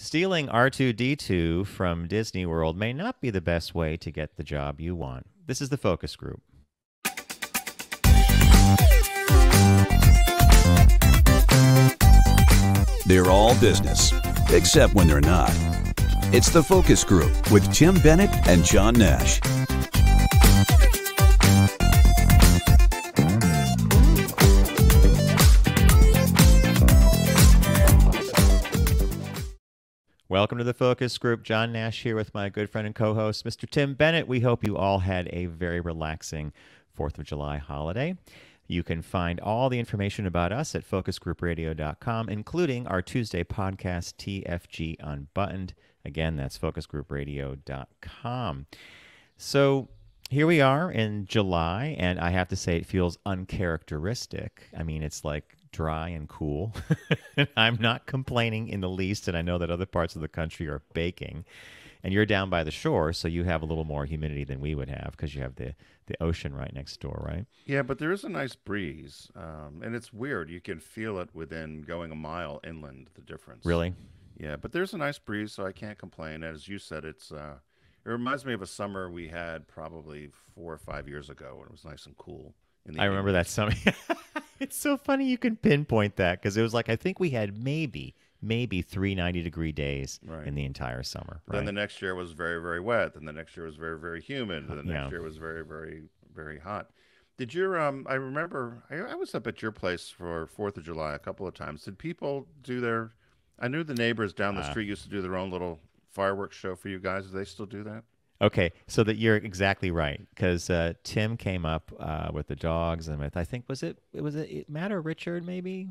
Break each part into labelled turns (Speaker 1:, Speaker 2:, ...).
Speaker 1: Stealing R2D2 from Disney World may not be the best way to get the job you want. This is the focus group.
Speaker 2: They're all business, except when they're not. It's the focus group with Tim Bennett and John Nash.
Speaker 1: Welcome to the focus group. John Nash here with my good friend and co-host, Mr. Tim Bennett. We hope you all had a very relaxing 4th of July holiday. You can find all the information about us at focusgroupradio.com, including our Tuesday podcast, TFG Unbuttoned. Again, that's focusgroupradio.com. So here we are in July, and I have to say it feels uncharacteristic. I mean, it's like dry and cool. I'm not complaining in the least, and I know that other parts of the country are baking. And you're down by the shore, so you have a little more humidity than we would have because you have the ocean right next door, right?
Speaker 3: Yeah, but there is a nice breeze, and it's weird. You can feel it within going a mile inland, the difference.
Speaker 1: Really?
Speaker 3: Yeah, but there's a nice breeze, so I can't complain. As you said, it reminds me of a summer we had probably 4 or 5 years ago when it was nice and cool.
Speaker 1: I remember that summer. It's so funny you can pinpoint that because it was like I think we had maybe 3 90-degree days in the entire summer. Right?
Speaker 3: Then the next year was very, very wet. Then the next year was very, very humid. And the next year was very, very, very hot. Did your I remember I was up at your place for 4th of July a couple of times. Did people do their? I knew the neighbors down the street used to do their own little fireworks show for you guys. Do they still do that?
Speaker 1: Okay, so that you're exactly right because Tim came up with the dogs and with I think was it Matt or Richard maybe.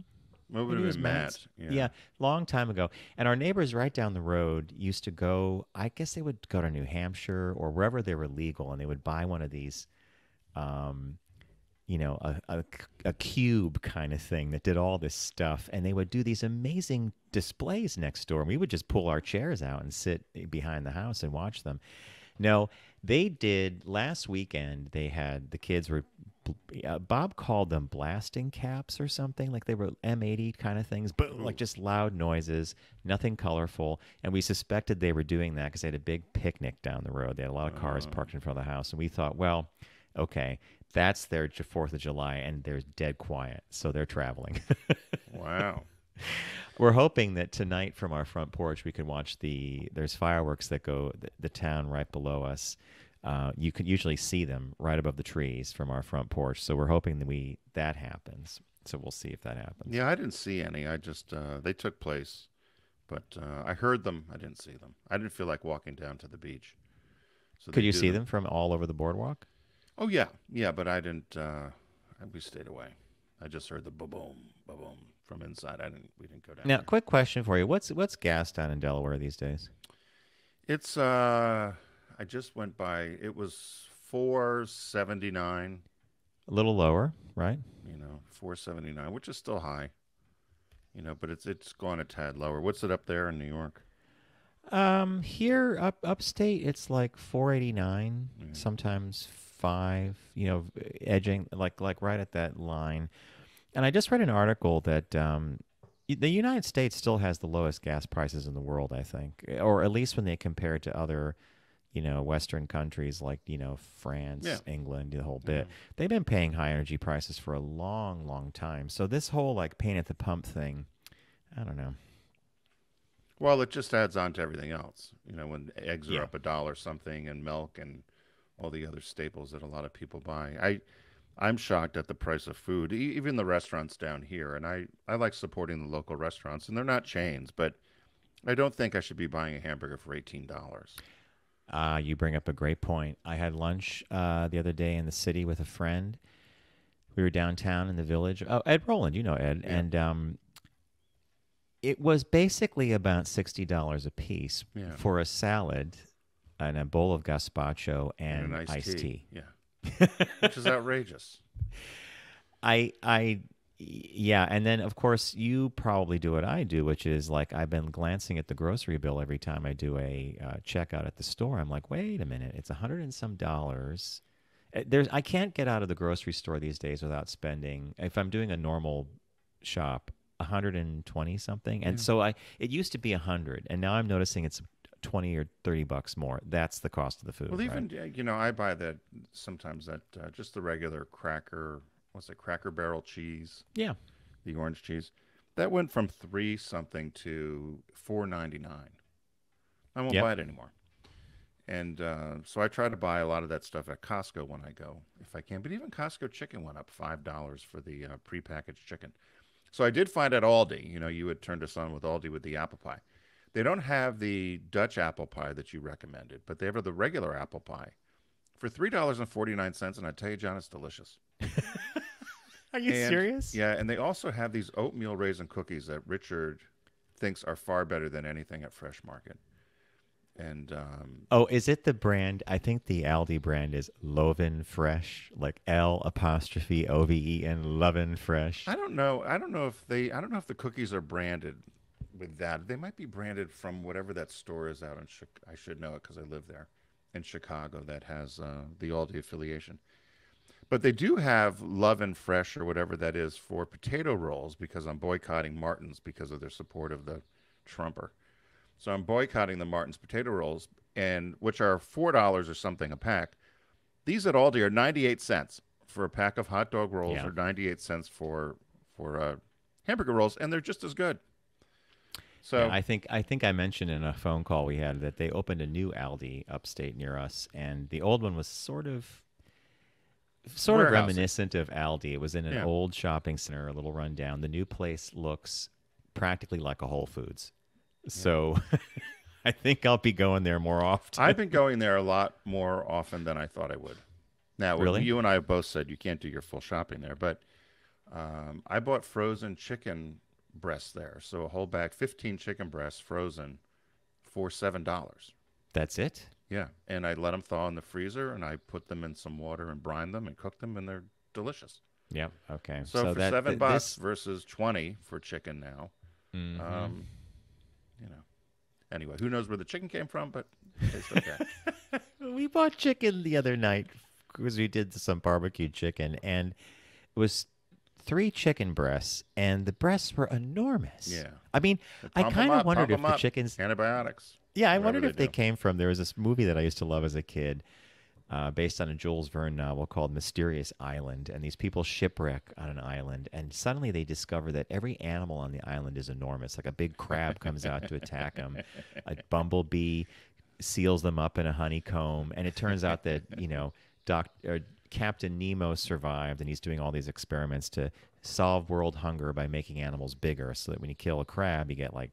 Speaker 3: Maybe it was Matt.
Speaker 1: Yeah, long time ago. And our neighbors right down the road used to go, I guess they would go to New Hampshire or wherever they were legal, and they would buy one of these, a cube kind of thing that did all this stuff. And they would do these amazing displays next door. And we would just pull our chairs out and sit behind the house and watch them. No, they did last weekend. They had the kids were Bob called them blasting caps or something, like they were M80 kind of things, boom, like just loud noises, nothing colorful. And we suspected they were doing that because they had a big picnic down the road. They had a lot of cars parked in front of the house, and we thought, well, okay, that's their 4th of July, and they're dead quiet, so they're traveling.
Speaker 3: Wow.
Speaker 1: We're hoping that tonight from our front porch we can watch there's fireworks that go the town right below us. You can usually see them right above the trees from our front porch. So we're hoping that happens. So we'll see if that happens.
Speaker 3: Yeah, I didn't see any. I just they took place, but I heard them. I didn't see them. I didn't feel like walking down to the beach. So
Speaker 1: could you see them from all over the boardwalk?
Speaker 3: Oh yeah, but I didn't. We stayed away. I just heard the ba-boom, ba-boom from inside. We didn't go down.
Speaker 1: Now,
Speaker 3: there.
Speaker 1: Quick question for you: What's gas down in Delaware these days?
Speaker 3: It's I just went by. It was $4.79.
Speaker 1: A little lower, right?
Speaker 3: $4.79, which is still high. But it's gone a tad lower. What's it up there in New York?
Speaker 1: Here upstate, it's like $4.89, sometimes $5. Edging like right at that line. And I just read an article that the United States still has the lowest gas prices in the world, I think, or at least when they compare it to other, Western countries like, France, England, the whole bit. They've been paying high energy prices for a long, long time. So this whole like pain at the pump thing, I don't know.
Speaker 3: Well, it just adds on to everything else. When eggs are up $1 something and milk and all the other staples that a lot of people buy. I'm shocked at the price of food, even the restaurants down here. And I like supporting the local restaurants, and they're not chains, but I don't think I should be buying a hamburger for $18.
Speaker 1: You bring up a great point. I had lunch the other day in the city with a friend. We were downtown in the village. Oh, Ed Rowland, you know Ed. Yeah. And it was basically about $60 a piece for a salad and a bowl of gazpacho and
Speaker 3: an
Speaker 1: iced tea.
Speaker 3: Yeah. Which is outrageous.
Speaker 1: Yeah, and then of course you probably do what I do, which is like I've been glancing at the grocery bill every time I do a checkout at the store. I'm like, wait a minute, it's $100 and some. I can't get out of the grocery store these days without spending. If I'm doing a normal shop, 120 something. And so it used to be 100, and now I'm noticing it's 20 or $30 more. That's the cost of the food.
Speaker 3: Well, even
Speaker 1: right?
Speaker 3: I buy that sometimes that just the regular Cracker Barrel cheese,
Speaker 1: Yeah.
Speaker 3: the orange cheese, that went from 3 something to 4.99. I won't
Speaker 1: Yep.
Speaker 3: buy it anymore. And so I try to buy a lot of that stuff at Costco when I go, if I can. But even Costco chicken went up $5 for the prepackaged chicken. So I did find at Aldi, you had turned us on with Aldi with the apple pie. They don't have the Dutch apple pie that you recommended, but they have the regular apple pie for $3.49. And I tell you, John, it's delicious.
Speaker 1: Are you serious?
Speaker 3: Yeah, and they also have these oatmeal raisin cookies that Richard thinks are far better than anything at Fresh Market. And
Speaker 1: Oh, is it the brand? I think the Aldi brand is Loven Fresh, like L'OVEN, Loven Fresh.
Speaker 3: I don't know. I don't know if the cookies are branded with that. They might be branded from whatever that store is out in I should know it because I live there in Chicago that has the Aldi affiliation. But they do have Love and Fresh or whatever that is for potato rolls because I'm boycotting Martin's because of their support of the Trumper. So I'm boycotting the Martin's potato rolls, and which are $4 or something a pack. These at Aldi are 98 cents for a pack of hot dog rolls, or 98 cents for hamburger rolls, and they're just as good. So
Speaker 1: yeah, I think I mentioned in a phone call we had that they opened a new Aldi upstate near us, and the old one was sort of reminiscent of Aldi. It was in an old shopping center, a little rundown. The new place looks practically like a Whole Foods. So I think I'll be going there more often.
Speaker 3: I've been going there a lot more often than I thought I would. Now,
Speaker 1: really?
Speaker 3: You and I both said you can't do your full shopping there, but I bought frozen chicken breasts there. So a whole bag, 15 chicken breasts frozen for $7.
Speaker 1: That's it?
Speaker 3: Yeah, and I let them thaw in the freezer, and I put them in some water and brine them and cook them, and they're delicious.
Speaker 1: Yep. Okay.
Speaker 3: So for $7 versus 20 for chicken now, Anyway, who knows where the chicken came from, but it tastes okay.
Speaker 1: We bought chicken the other night because we did some barbecued chicken, and it was 3 chicken breasts, and the breasts were enormous.
Speaker 3: Yeah.
Speaker 1: I mean, I kind of wondered if the chickens...
Speaker 3: Antibiotics.
Speaker 1: Yeah, I wondered if they came from... There was this movie that I used to love as a kid based on a Jules Verne novel called Mysterious Island, and these people shipwreck on an island, and suddenly they discover that every animal on the island is enormous. Like a big crab comes out to attack them, a bumblebee seals them up in a honeycomb, and it turns out that Captain Nemo survived, and he's doing all these experiments to solve world hunger by making animals bigger, so that when you kill a crab, you get like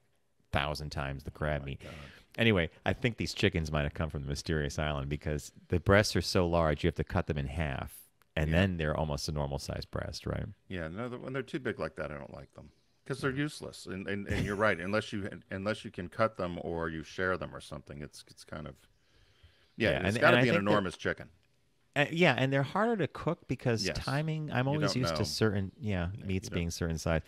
Speaker 1: 1,000 times the crab meat. God. Anyway, I think these chickens might have come from the Mysterious Island because the breasts are so large, you have to cut them in half, and then they're almost a normal-sized breast, right?
Speaker 3: Yeah, no, when they're too big like that, I don't like them because they're useless. And you're right, unless you can cut them or you share them or something, it's kind of it's got to be an enormous chicken.
Speaker 1: Yeah, and they're harder to cook because timing. I'm always used to certain meats being certain size.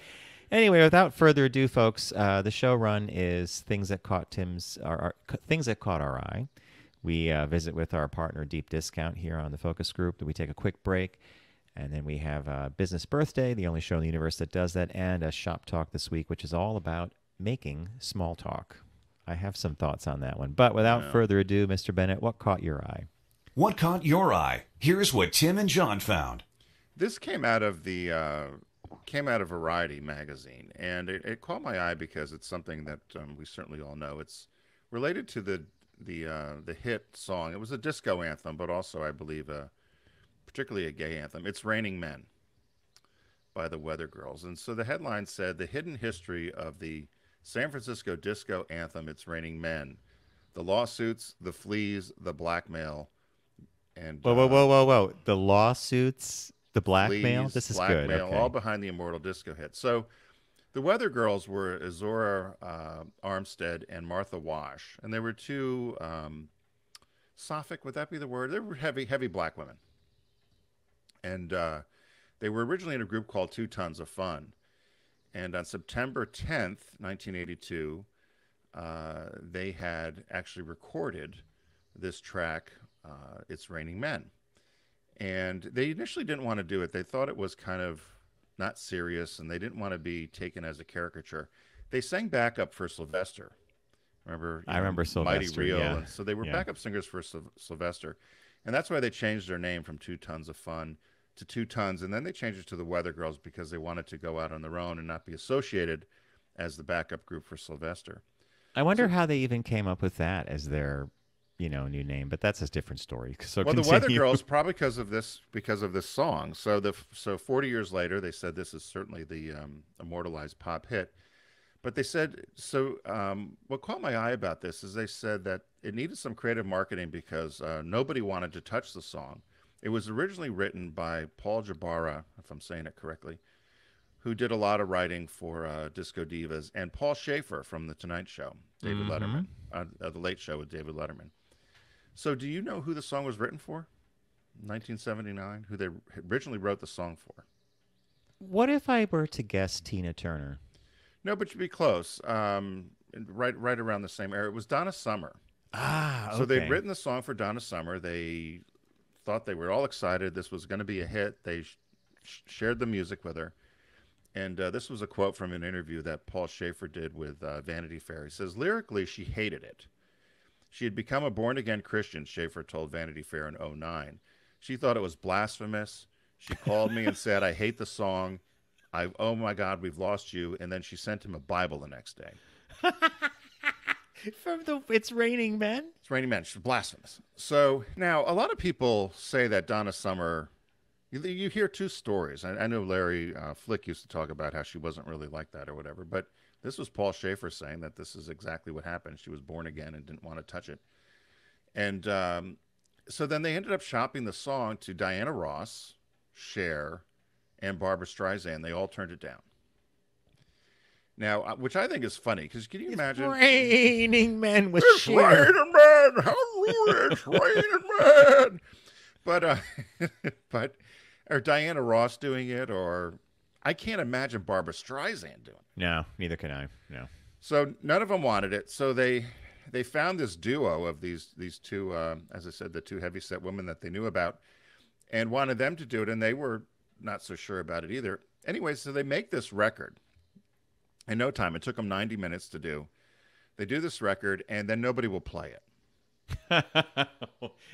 Speaker 1: Anyway, without further ado, folks, the show run is things that caught things that caught our eye. We visit with our partner Deep Discount here on the Focus Group. We take a quick break, and then we have a Business Birthday, the only show in the universe that does that, and a Shop Talk this week, which is all about making small talk. I have some thoughts on that one, but without further ado, Mr. Bennett, what caught your eye?
Speaker 2: What caught your eye? Here's what Tim and John found.
Speaker 3: This came out of Variety magazine, and it caught my eye because it's something that we certainly all know. It's related to the hit song. It was a disco anthem, but also, I believe, particularly a gay anthem. It's Raining Men by the Weather Girls. And so the headline said, "The Hidden History of the San Francisco Disco Anthem, It's Raining Men. The Lawsuits, the Fleas, the Blackmail." And
Speaker 1: Whoa. The lawsuits... The blackmail?
Speaker 3: Fleas,
Speaker 1: This is
Speaker 3: blackmail,
Speaker 1: good. Okay.
Speaker 3: All behind the immortal disco hit. So the Weather Girls were Azora Armstead and Martha Wash. And they were two, Sophic, would that be the word? They were heavy black women. And they were originally in a group called 2 Tons of Fun. And on September 10th, 1982, they had actually recorded this track, It's Raining Men. And they initially didn't want to do it. They thought it was kind of not serious, and they didn't want to be taken as a caricature. They sang backup for Sylvester. Remember?
Speaker 1: I remember
Speaker 3: Mighty
Speaker 1: Sylvester,
Speaker 3: Rio.
Speaker 1: yeah.
Speaker 3: And so they were
Speaker 1: Yeah.
Speaker 3: backup singers for Sylvester. And that's why they changed their name from Two Tons of Fun to Two Tons. And then they changed it to the Weather Girls because they wanted to go out on their own and not be associated as the backup group for Sylvester.
Speaker 1: I wonder how they even came up with that as their, new name, but that's a different story. So
Speaker 3: Well, the Weather
Speaker 1: continue.
Speaker 3: Girls probably because of this song. So 40 years later, they said this is certainly the immortalized pop hit. But they said what caught my eye about this is they said that it needed some creative marketing because nobody wanted to touch the song. It was originally written by Paul Jabara, if I'm saying it correctly, who did a lot of writing for Disco Divas, and Paul Schaefer from The Tonight Show, David Letterman, The Late Show with David Letterman. So do you know who the song was written for? 1979, who they originally wrote the song for?
Speaker 1: What if I were to guess Tina Turner?
Speaker 3: No, but you'd be close. Right around the same era. It was Donna Summer.
Speaker 1: Ah, okay.
Speaker 3: So they'd written the song for Donna Summer. They thought they were all excited. This was going to be a hit. They shared the music with her. And this was a quote from an interview that Paul Schaefer did with Vanity Fair. He says, lyrically, she hated it. She had become a born-again Christian, Schaefer told Vanity Fair in 2009. She thought it was blasphemous. She called me and said, I hate the song. Oh, my God, we've lost you. And then she sent him a Bible the next day.
Speaker 1: From the It's Raining Men?
Speaker 3: It's Raining Men. She's blasphemous. So now a lot of people say that Donna Summer, you hear two stories. I know Larry Flick used to talk about how she wasn't really like that or whatever, but this was Paul Schaefer saying that this is exactly what happened. She was born again and didn't want to touch it. And so then they ended up shopping the song to Diana Ross, Cher, and Barbara Streisand. They all turned it down. Now, which I think is funny, because can you imagine?
Speaker 1: Raining Men with
Speaker 3: It's
Speaker 1: Cher.
Speaker 3: raining men, hallelujah, it's raining men. But, or Diana Ross doing it, or I can't imagine Barbara Streisand doing it.
Speaker 1: No, neither can I. No.
Speaker 3: So none of them wanted it. So they found this duo of these two, as I said, the two heavyset women that they knew about, and wanted them to do it, and they were not so sure about it either. Anyway, so they make this record. In no time, it took them 90 minutes to do. They do this record, and then nobody will play it.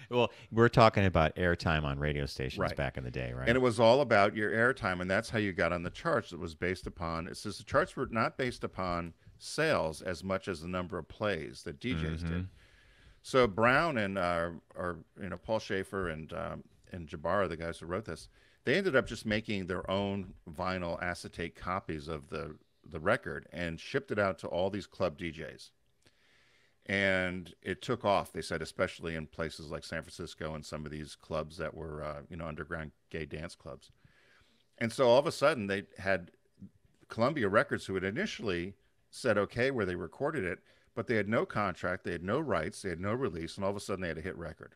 Speaker 1: Well, we're talking about airtime on radio stations
Speaker 3: Right.
Speaker 1: back in the day, right?
Speaker 3: And it was all about your airtime, and that's how you got on the charts. It was based upon, it says the charts were not based upon sales as much as the number of plays that DJs did. So Brown and Paul Schaefer and Jabara, the guys who wrote this, they ended up just making their own vinyl acetate copies of the record and shipped it out to all these club DJs. And it took off, they said, especially in places like San Francisco and some of these clubs that were, underground gay dance clubs. And so all of a sudden they had Columbia Records, who had initially said okay where they recorded it, but they had no contract, they had no rights, they had no release, and all of a sudden they had a hit record.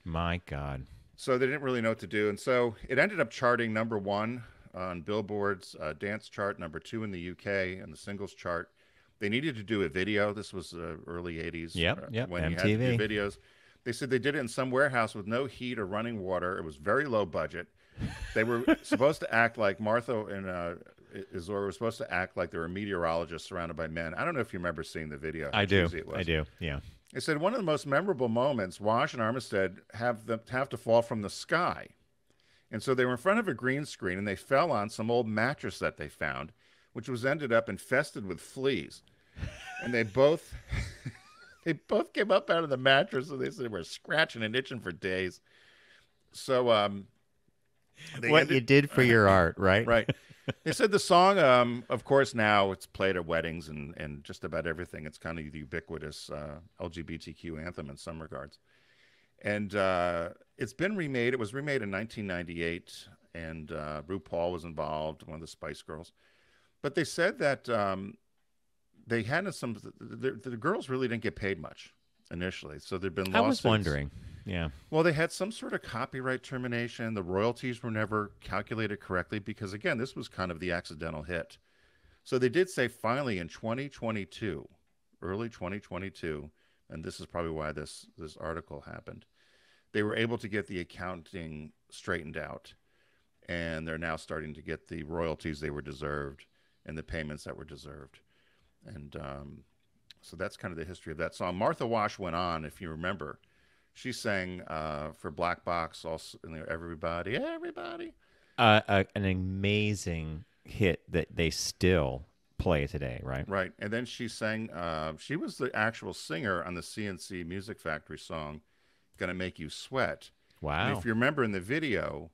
Speaker 1: My God.
Speaker 3: So they didn't really know what to do. And so it ended up charting #1 on Billboard's dance chart, #2 in the UK, and the singles chart. They needed to do a video. This was early 80s.
Speaker 1: Yep,
Speaker 3: when you had
Speaker 1: MTV.
Speaker 3: to do videos. They said they did it in some warehouse with no heat or running water. It was very low budget. They were supposed to act like Martha and Izora were supposed to act like they were meteorologists surrounded by men. I don't know if you remember seeing the video.
Speaker 1: I
Speaker 3: how
Speaker 1: do.
Speaker 3: cheesy it was.
Speaker 1: I do. Yeah.
Speaker 3: They said one of the most memorable moments, Wash and Armistead have to fall from the sky. And so they were in front of a green screen, and they fell on some old mattress that they found, which was ended up infested with fleas. And they both came up out of the mattress, and they said they were scratching and itching for days. So
Speaker 1: What you did for your art, right?
Speaker 3: Right. They said the song, of course, now it's played at weddings and just about everything. It's kind of the ubiquitous LGBTQ anthem in some regards. And it's been remade. It was remade in 1998, and RuPaul was involved, one of the Spice Girls. But they said that they had the girls really didn't get paid much initially. So there'd been lawsuits.
Speaker 1: I was wondering. Yeah.
Speaker 3: Well, they had some sort of copyright termination. The royalties were never calculated correctly because, again, this was kind of the accidental hit. So they did say finally in 2022, early 2022, and this is probably why this article happened, they were able to get the accounting straightened out. and they're now starting to get the royalties they were deserved and the payments that were deserved. And so that's kind of the history of that song. Martha Wash went on, if you remember. She sang for Black Box, also, everybody.
Speaker 1: An amazing hit that they still play today, right?
Speaker 3: Right. And then she sang, she was the actual singer on the CNC Music Factory song, Gonna Make You Sweat.
Speaker 1: Wow.
Speaker 3: And if you remember in the video,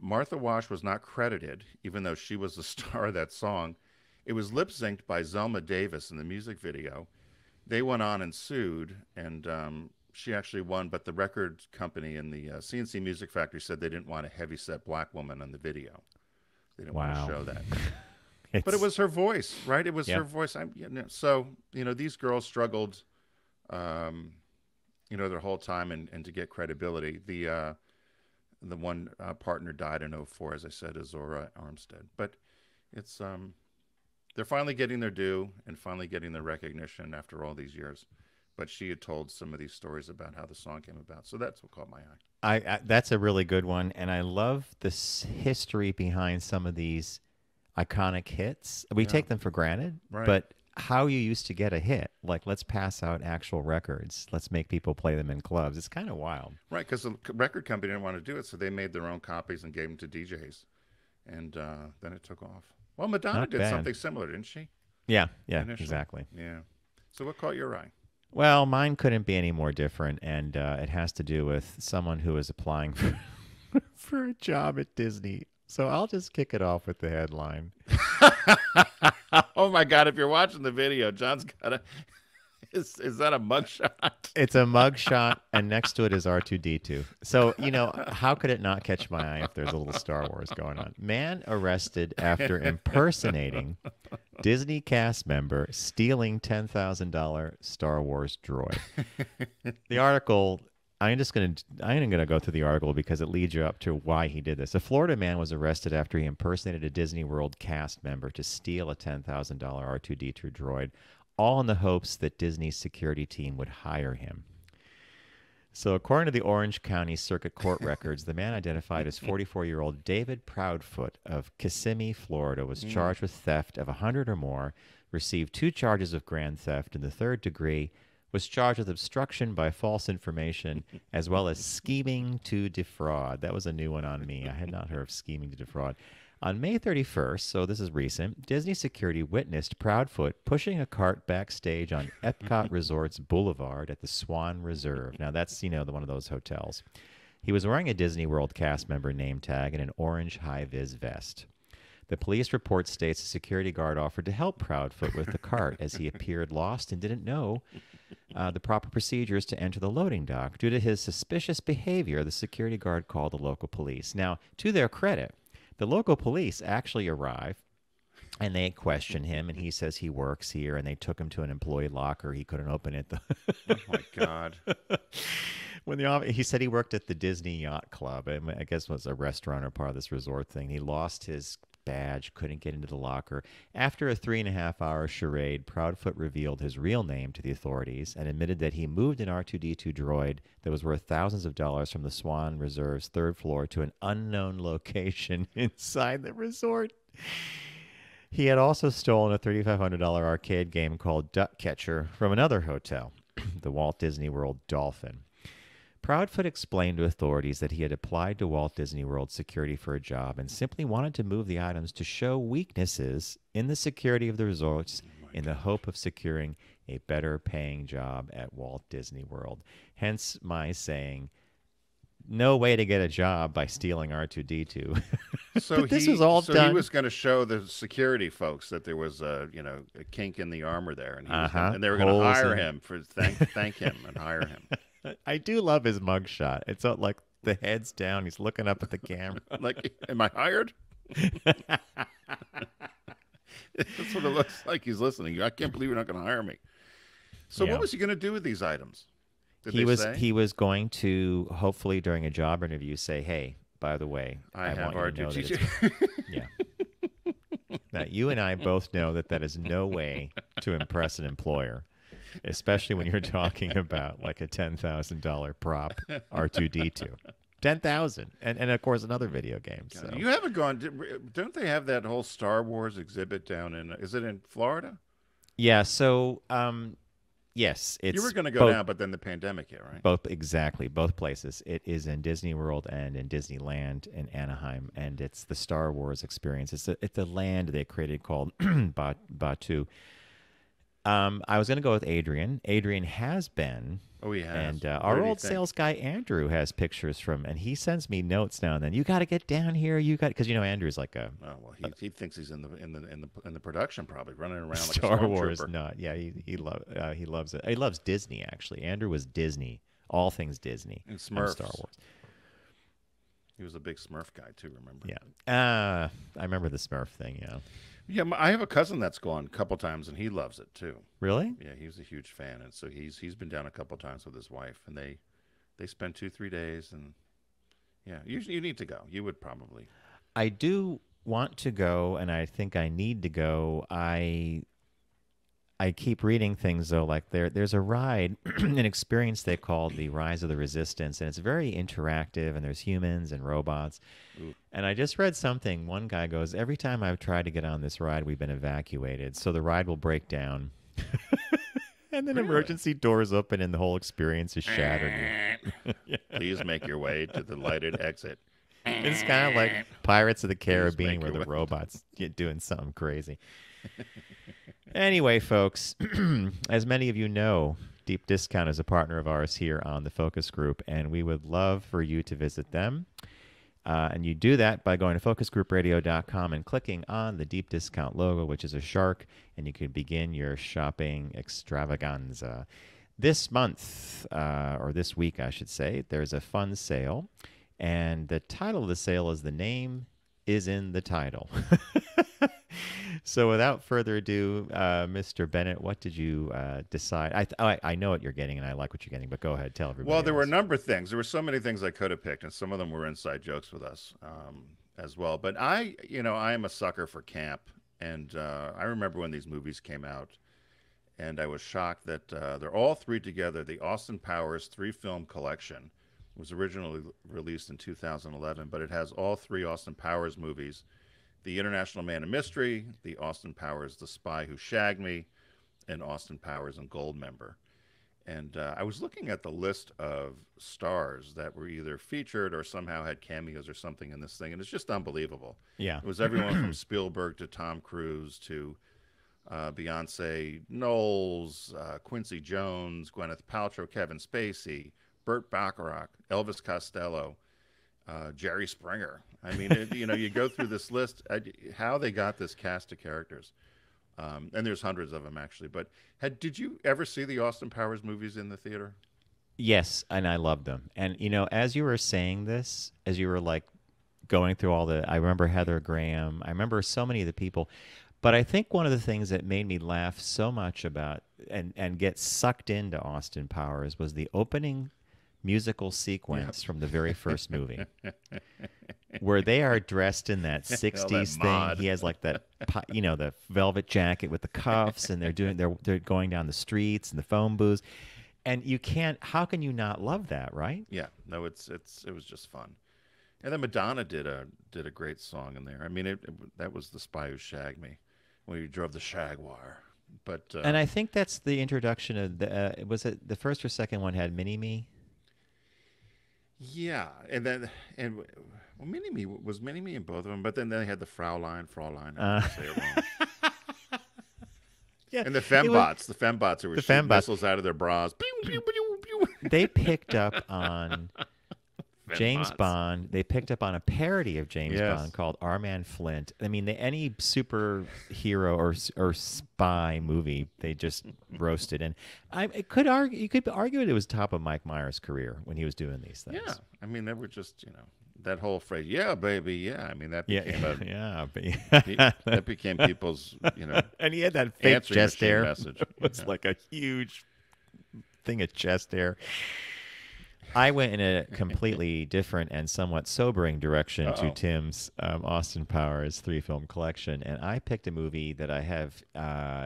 Speaker 3: Martha Wash was not credited, even though she was the star of that song. It was lip-synced by Zelma Davis in the music video. They went on and sued, and she actually won, but the record company and the CNC Music Factory said they didn't want a heavy-set black woman on the video. They didn't want to show that. But it was her voice, right? It was her voice. So, these girls struggled, their whole time and to get credibility. The one partner died in '04, as I said, Azora Armstead. But it's they're finally getting their due and finally getting their recognition after all these years. But she had told some of these stories about how the song came about. So that's what caught my eye.
Speaker 1: That's a really good one. And I love the history behind some of these iconic hits. We take them for granted, but how you used to get a hit, like let's pass out actual records. Let's make people play them in clubs. It's kind of wild.
Speaker 3: Right, because the record company didn't want to do it, so they made their own copies and gave them to DJs. And then it took off. Well, Madonna did something similar, didn't she?
Speaker 1: Yeah, exactly.
Speaker 3: Yeah. So what caught your eye?
Speaker 1: Well, mine couldn't be any more different, and it has to do with someone who is applying for a job at Disney. So I'll just kick it off with the headline.
Speaker 3: Oh, my God. If you're watching the video, John's got a... Is that a mugshot?
Speaker 1: It's a mugshot, and next to it is R2D2. So, how could it not catch my eye if there's a little Star Wars going on? Man arrested after impersonating Disney cast member stealing $10,000 Star Wars droid. The article... I ain't gonna go through the article because it leads you up to why he did this. A Florida man was arrested after he impersonated a Disney World cast member to steal a $10,000 R2D2 droid, all in the hopes that Disney's security team would hire him. So according to the Orange County Circuit Court records, the man identified as 44-year-old David Proudfoot of Kissimmee, Florida, was charged with theft of 100 or more, received 2 charges of grand theft in the 3rd degree, was charged with obstruction by false information, as well as scheming to defraud. That was a new one on me. I had not heard of scheming to defraud. On May 31st, so this is recent, Disney security witnessed Proudfoot pushing a cart backstage on Epcot Resorts Boulevard at the Swan Reserve. Now, that's, one of those hotels. He was wearing a Disney World cast member name tag and an orange high-vis vest. The police report states a security guard offered to help Proudfoot with the cart as he appeared lost and didn't know the proper procedures to enter the loading dock. Due to his suspicious behavior, the security guard called the local police. Now, to their credit, the local police actually arrived, and they questioned him, and he says he works here, and they took him to an employee locker. He couldn't open it.
Speaker 3: Oh, my God.
Speaker 1: He said he worked at the Disney Yacht Club. I guess it was a restaurant or part of this resort thing. He lost his badge, couldn't get into the locker. After a 3.5-hour charade, Proudfoot revealed his real name to the authorities and admitted that he moved an R2D2 droid that was worth thousands of dollars from the Swan Reserve's 3rd floor to an unknown location inside the resort. He had also stolen a $3,500 arcade game called Duck Catcher from another hotel, the Walt Disney World Dolphin. Proudfoot explained to authorities that he had applied to Walt Disney World security for a job and simply wanted to move the items to show weaknesses in the security of the resorts in the hope of securing a better paying job at Walt Disney World. Hence my saying, no way to get a job by stealing R2D2.
Speaker 3: So
Speaker 1: this was all done.
Speaker 3: He was going to show the security folks that there was a kink in the armor there, and and they were going to hire him for thank him and hire him.
Speaker 1: I do love his mugshot. It's like the head's down. He's looking up at the camera.
Speaker 3: Like, am I hired? That's what it looks like. He's listening. I can't believe you're not going to hire me. So what was he going to do with these items? He was going to, hopefully during a job interview, say, hey, by the way, I have R2D2. Yeah. Now, you and I both know that is no way to impress an employer, especially when you're talking about like a $10,000 prop R2D2.
Speaker 1: 10,000, and of course another video game. So
Speaker 3: You haven't gone. Don't they have that whole Star Wars exhibit down in? Is it in Florida?
Speaker 1: yeah, so yes, it's
Speaker 3: You were going to go
Speaker 1: both,
Speaker 3: down, but then the pandemic hit, right?
Speaker 1: both places. It is in Disney World and in Disneyland in Anaheim, and it's the Star Wars experience. It's the land they created called Batu. I was going to go with Adrian. Adrian has been.
Speaker 3: Oh, he has.
Speaker 1: And
Speaker 3: What
Speaker 1: our
Speaker 3: did he
Speaker 1: old
Speaker 3: think?
Speaker 1: sales guy Andrew has pictures from, and he sends me notes now and then. You got to get down here. You got, because Andrew's like a
Speaker 3: Oh well, he thinks he's in the production, probably running around like
Speaker 1: Star
Speaker 3: a
Speaker 1: Wars
Speaker 3: stormtrooper.
Speaker 1: nut. Yeah, he loves it. He loves Disney actually. Andrew was Disney, all things Disney,
Speaker 3: And
Speaker 1: Star
Speaker 3: Smurfs.
Speaker 1: Wars.
Speaker 3: He was a big Smurf guy too. Remember?
Speaker 1: Yeah, I remember the Smurf thing. Yeah,
Speaker 3: Yeah. I have a cousin that's gone a couple times, and he loves it too.
Speaker 1: really?
Speaker 3: Yeah, he's a huge fan, and so he's been down a couple times with his wife, and they spend 2-3 days, and yeah, you need to go. You would probably.
Speaker 1: I do want to go, and I think I need to go. I keep reading things though, like there's a ride, an experience they call the Rise of the Resistance, and it's very interactive, and there's humans and robots.
Speaker 3: Ooh.
Speaker 1: And I just read something. One guy goes, every time I've tried to get on this ride, we've been evacuated, so the ride will break down. And then
Speaker 3: Really?
Speaker 1: emergency doors open, and the whole experience is shattered.
Speaker 3: Please make your way to the lighted exit.
Speaker 1: It's kind of like Pirates of the
Speaker 3: make
Speaker 1: Caribbean, where
Speaker 3: your
Speaker 1: the
Speaker 3: way.
Speaker 1: robots get doing something crazy. Anyway, folks, as many of you know, Deep Discount is a partner of ours here on the Focus Group, and we would love for you to visit them. And you do that by going to focusgroupradio.com and clicking on the Deep Discount logo, which is a shark, and you can begin your shopping extravaganza. This month, or this week, I should say, there's a fun sale, and the title of the sale is The Name is in the Title. So without further ado, Mr. Bennett, what did you decide? I know what you're getting, and I like what you're getting, but go ahead, tell everybody.
Speaker 3: Well, there were a
Speaker 1: else.
Speaker 3: number of things. There were so many things I could have picked, and some of them were inside jokes with us as well. But I am a sucker for camp, and I remember when these movies came out, and I was shocked that they're all three together. The Austin Powers 3-film collection was originally released in 2011, but it has all three Austin Powers movies: The International Man of Mystery, The Austin Powers, The Spy Who Shagged Me, and Austin Powers and Goldmember. And I was looking at the list of stars that were either featured or somehow had cameos or something in this thing, and it's just unbelievable.
Speaker 1: Yeah.
Speaker 3: It was everyone from Spielberg to Tom Cruise to Beyonce Knowles, Quincy Jones, Gwyneth Paltrow, Kevin Spacey, Burt Bacharach, Elvis Costello, Jerry Springer. I mean, you go through this list, how they got this cast of characters. And there's hundreds of them, actually. But did you ever see the Austin Powers movies in the theater?
Speaker 1: Yes, and I loved them. And, as you were saying this, as you were, like, going through I remember Heather Graham. I remember so many of the people. But I think one of the things that made me laugh so much about and get sucked into Austin Powers was the opening musical sequence from the very first movie, where they are dressed in that 60s thing.
Speaker 3: mod.
Speaker 1: He has like that, the velvet jacket with the cuffs, and they're going down the streets and the phone booths. And how can you not love that, right?
Speaker 3: Yeah, no, it was just fun. And then Madonna did a great song in there. I mean, that was The Spy Who Shagged Me, when you drove the Jaguar. But
Speaker 1: and I think that's the introduction of was it the first or second one had Mini Me?
Speaker 3: yeah, well, Mini-Me was Mini-Me in both of them, but then they had the Fraulein. I have to say it wrong.
Speaker 1: Yeah,
Speaker 3: And the fembots, who were
Speaker 1: The
Speaker 3: shooting
Speaker 1: fembots.
Speaker 3: missiles out of their bras. Pew, pew, pew, pew.
Speaker 1: They picked up on James
Speaker 3: Fembots.
Speaker 1: Bond. They picked up on a parody of James
Speaker 3: Yes.
Speaker 1: Bond called Our Man Flint. I mean, any superhero or spy movie, they just roasted. And you could argue it was top of Mike Myers' career when he was doing these things.
Speaker 3: Yeah, I mean, they were just, that whole phrase, "Yeah, baby, yeah." I mean, that
Speaker 1: Yeah,
Speaker 3: became
Speaker 1: yeah,
Speaker 3: that became people's,
Speaker 1: and he had that fake
Speaker 3: answering
Speaker 1: chest
Speaker 3: machine
Speaker 1: hair.
Speaker 3: message.
Speaker 1: It was like a huge thing of chest hair. I went in a completely different and somewhat sobering direction to Tim's Austin Powers 3-film collection, and I picked a movie that I have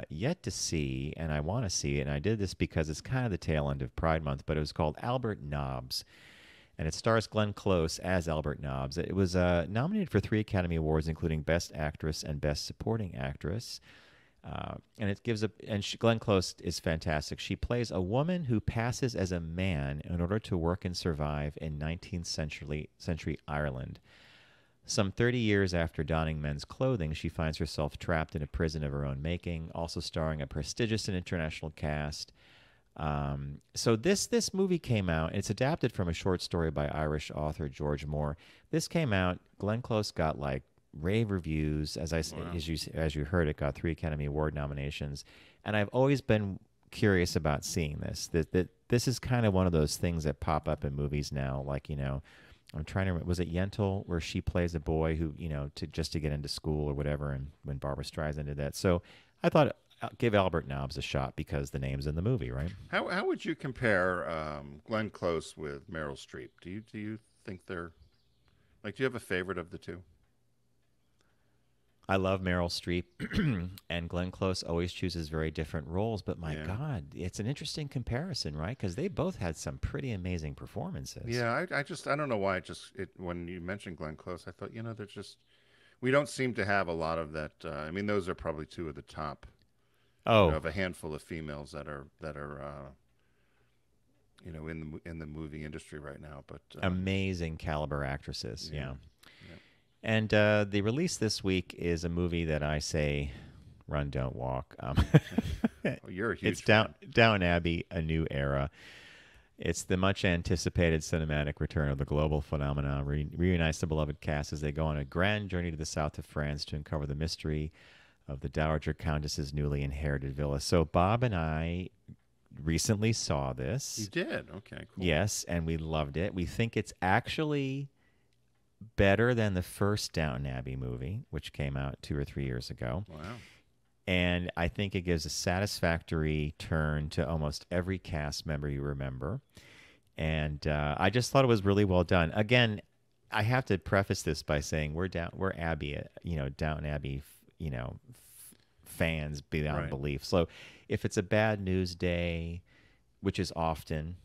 Speaker 1: yet to see, and I want to see it, and I did this because it's kind of the tail end of Pride Month, but it was called Albert Nobbs. and it stars Glenn Close as Albert Nobbs. It was nominated for 3 Academy Awards, including Best Actress and Best Supporting Actress. And it gives Glenn Close is fantastic. She plays a woman who passes as a man in order to work and survive in 19th century Ireland. Some 30 years after donning men's clothing, she finds herself trapped in a prison of her own making, also starring a prestigious and international cast. So this movie came out. It's adapted from a short story by Irish author George Moore. This came out. Glenn Close got like rave reviews. As you heard, it got 3 Academy Award nominations. And I've always been curious about seeing this. That this is kind of one of those things that pop up in movies now. Like, I'm trying to remember, was it Yentl where she plays a boy who, to get into school or whatever, and when Barbara Streisand did that. So I thought, give Albert Nobbs a shot because the name's in the movie, right?
Speaker 3: How would you compare Glenn Close with Meryl Streep? Do you think they're do you have a favorite of the two?
Speaker 1: I love Meryl Streep, and Glenn Close always chooses very different roles. But my God, it's an interesting comparison, right? Because they both had some pretty amazing performances.
Speaker 3: Yeah, I don't know why. When you mentioned Glenn Close, I thought, we don't seem to have a lot of that. Those are probably two of the top. Of a handful of females that are in the movie industry right now. But
Speaker 1: amazing caliber actresses. Yeah. And the release this week is a movie that I say, run, don't walk.
Speaker 3: You're a huge
Speaker 1: It's Downton Abbey, A New Era. It's the much-anticipated cinematic return of the global phenomenon. Reunites the beloved cast as they go on a grand journey to the south of France to uncover the mystery of the Dowager Countess's newly inherited villa. So Bob and I recently saw this.
Speaker 3: You did? Okay, cool.
Speaker 1: Yes, and we loved it. We think it's actually better than the first Downton Abbey movie, which came out 2 or 3 years ago.
Speaker 3: Wow.
Speaker 1: And I think it gives a satisfactory turn to almost every cast member you remember. And I just thought it was really well done. Again, I have to preface this by saying we're Abbey, Downton Abbey, fans beyond belief. So if it's a bad news day, which is often,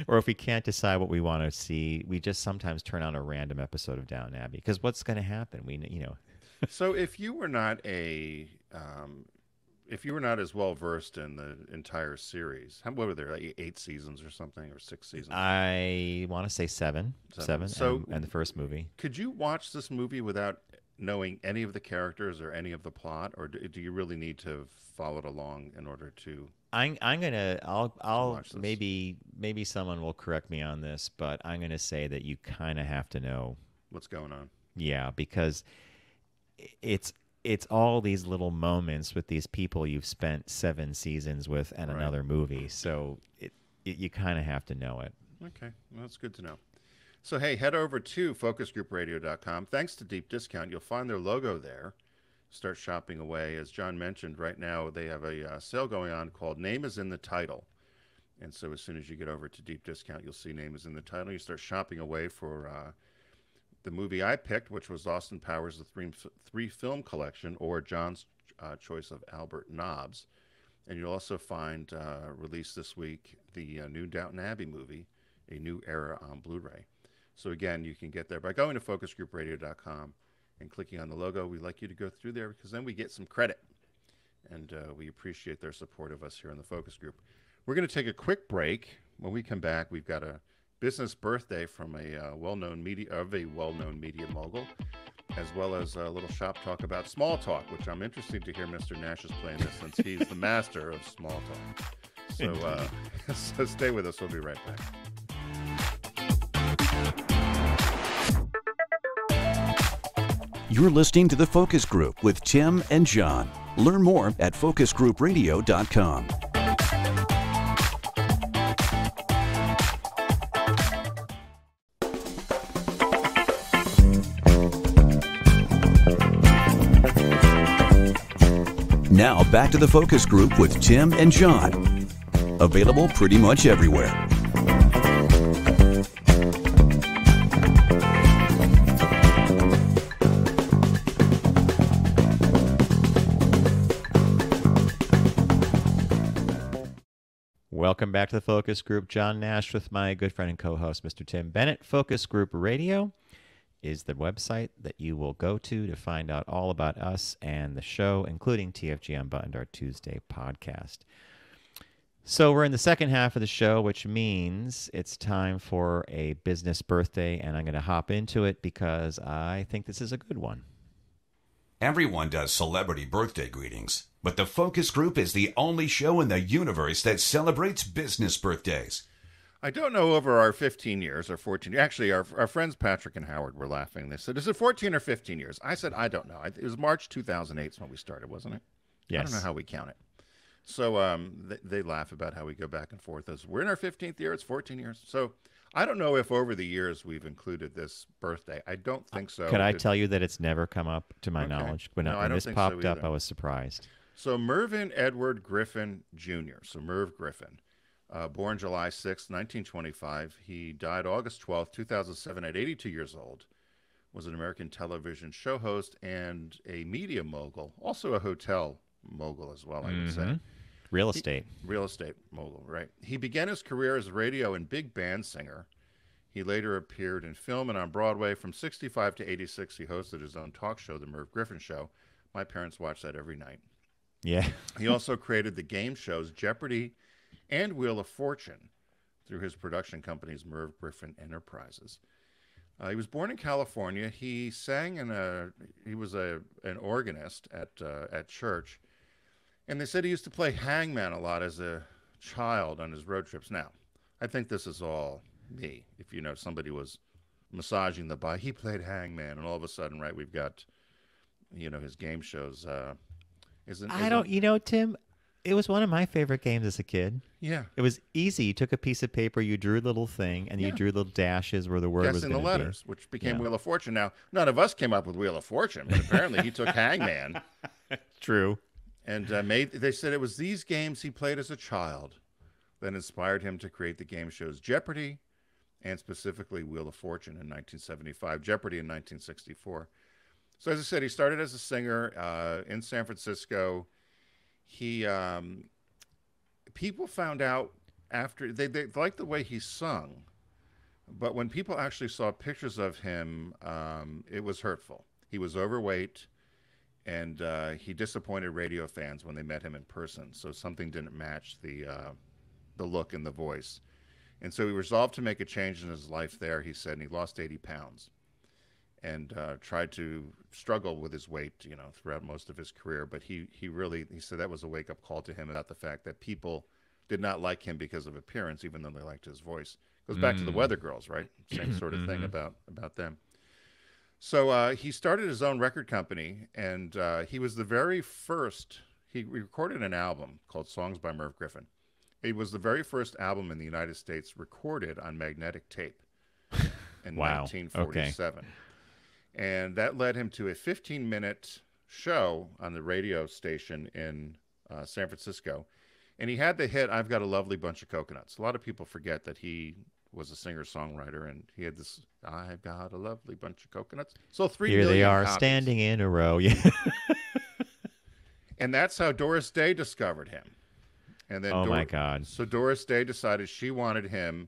Speaker 1: or if we can't decide what we want to see, we just sometimes turn on a random episode of Downton Abbey. Because what's going to happen?
Speaker 3: So if you were not as well versed in the entire series, what were there, like 8 seasons or something, or 6 seasons?
Speaker 1: I want to say seven.
Speaker 3: So,
Speaker 1: and the first movie.
Speaker 3: Could you watch this movie without knowing any of the characters or any of the plot, or do you really need to follow it along in order to?
Speaker 1: I'll maybe someone will correct me on this, but I'm gonna say that you kind of have to know
Speaker 3: what's going on.
Speaker 1: Yeah, because it's all these little moments with these people you've spent 7 seasons with and another movie, so you kind of have to know it.
Speaker 3: Okay, well, that's good to know. So, hey, head over to focusgroupradio.com. Thanks to Deep Discount, you'll find their logo there. Start shopping away. As John mentioned, right now they have a sale going on called Name is in the Title. And so as soon as you get over to Deep Discount, you'll see Name is in the Title. You start shopping away for the movie I picked, which was Austin Powers' The Three Film Collection, or John's choice of Albert Nobbs. And you'll also find released this week the new Downton Abbey movie, A New Era, on Blu-ray. So again, you can get there by going to focusgroupradio.com and clicking on the logo. We'd like you to go through there because then we get some credit. And we appreciate their support of us here in the Focus Group. We're going to take a quick break. When we come back, we've got a business birthday from a well-known media mogul, as well as a little shop talk about small talk, which I'm interested to hear Mr. Nash is playing this since he's the master of small talk. So, so stay with us. We'll be right back.
Speaker 2: You're listening to The Focus Group with Tim and John. Learn more at focusgroupradio.com. Now back to The Focus Group with Tim and John. Available pretty much everywhere.
Speaker 1: Welcome back to the Focus Group. John Nash with my good friend and co-host, Mr. Tim Bennett. Focus Group Radio is the website that you will go to find out all about us and the show, including TFG Unbuttoned, our Tuesday podcast. So we're in the second half of the show, which means it's time for a business birthday, and I'm going to hop into it because I think this is a good one.
Speaker 2: Everyone does celebrity birthday greetings, but the Focus Group is the only show in the universe that celebrates business birthdays.
Speaker 3: I don't know over our 15 years or 14 years. Actually, our friends Patrick and Howard were laughing. They said, is it 14 or 15 years? I said, I don't know. It was March 2008 when we started, wasn't it?
Speaker 1: Yes.
Speaker 3: I don't know how we count it. So they laugh about how we go back and forth. As we're in our 15th year, it's 14 years. So I don't know if over the years we've included this birthday. I don't think so.
Speaker 1: Could I tell you that it's never come up to my knowledge? When this popped up, I was surprised.
Speaker 3: So Mervyn Edward Griffin Jr., so Merv Griffin, born July 6, 1925. He died August 12, 2007 at 82 years old. Was an American television show host and a media mogul, also a hotel mogul as well, I would say.
Speaker 1: Real estate mogul, right. He began his career as a radio and big band singer. He later appeared in film and on Broadway. From 65 to 86, he hosted his own talk show, The Merv Griffin Show. My parents watched that every night. Yeah.
Speaker 3: He also created the game shows Jeopardy and Wheel of Fortune through his production companies, Merv Griffin Enterprises. He was born in California. He sang he was an organist at church. And they said he used to play hangman a lot as a child on his road trips. Now, I think this is all me. If somebody was massaging the bike, he played hangman, and all of a sudden, right, we've got, his game shows.
Speaker 1: Tim, it was one of my favorite games as a kid.
Speaker 3: Yeah.
Speaker 1: It was easy. You took a piece of paper, you drew a little thing, and you drew little dashes where the word was going to be.
Speaker 3: Guessing the letters, which became Wheel of Fortune. Now, none of us came up with Wheel of Fortune, but apparently he took hangman.
Speaker 1: True.
Speaker 3: And they said it was these games he played as a child that inspired him to create the game shows Jeopardy and specifically Wheel of Fortune in 1975, Jeopardy in 1964. So as I said, he started as a singer in San Francisco. He people found out after they liked the way he sung, but when people actually saw pictures of him, it was hurtful. He was overweight. And he disappointed radio fans when they met him in person. So something didn't match the look and the voice. And so he resolved to make a change in his life there, he said, and he lost 80 pounds and tried to struggle with his weight, throughout most of his career. But he said that was a wake-up call to him about the fact that people did not like him because of appearance, even though they liked his voice. Goes back to the Weather Girls, right? Same sort of thing about them. So he started his own record company, and he was the very first. He recorded an album called Songs by Merv Griffin. It was the very first album in the United States recorded on magnetic tape in 1947. Okay. And that led him to a 15-minute show on the radio station in San Francisco. And he had the hit, I've Got a Lovely Bunch of Coconuts. A lot of people forget that he was a singer-songwriter, and he had this, I've got a lovely bunch of coconuts. So 3 million
Speaker 1: Here they are,
Speaker 3: copies.
Speaker 1: standing in a row. Yeah.
Speaker 3: And that's how Doris Day discovered him. And then
Speaker 1: my God.
Speaker 3: So Doris Day decided she wanted him